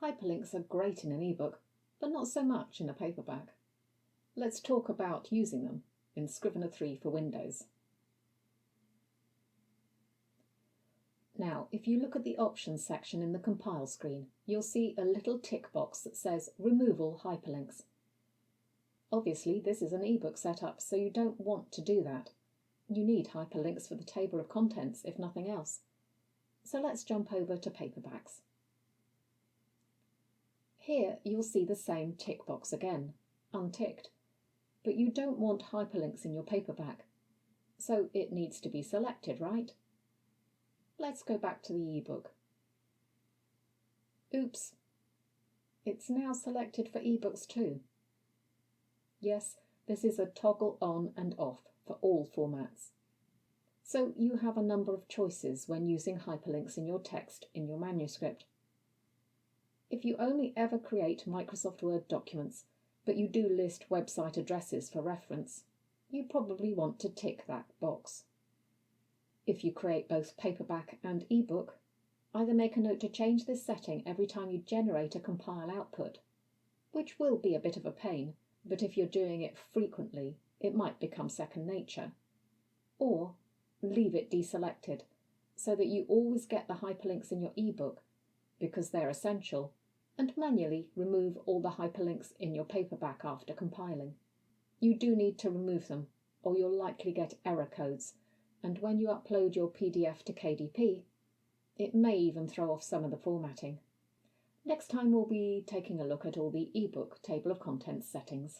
Hyperlinks are great in an ebook, but not so much in a paperback. Let's talk about using them in Scrivener 3 for Windows. Now, if you look at the options section in the compile screen, you'll see a little tick box that says Removal Hyperlinks. Obviously, this is an ebook setup, so you don't want to do that. You need hyperlinks for the table of contents, if nothing else. So let's jump over to paperbacks. Here you'll see the same tick box again, unticked, but you don't want hyperlinks in your paperback, so it needs to be selected, right? Let's go back to the ebook. Oops, it's now selected for ebooks too. Yes, this is a toggle on and off for all formats. So you have a number of choices when using hyperlinks in your text in your manuscript. If you only ever create Microsoft Word documents, but you do list website addresses for reference, you probably want to tick that box. If you create both paperback and ebook, either make a note to change this setting every time you generate a compile output, which will be a bit of a pain, but if you're doing it frequently, it might become second nature. Or leave it deselected, so that you always get the hyperlinks in your ebook, because they're essential, and manually remove all the hyperlinks in your paperback after compiling. You do need to remove them, or you'll likely get error codes, and when you upload your PDF to KDP, it may even throw off some of the formatting. Next time we'll be taking a look at all the ebook table of contents settings.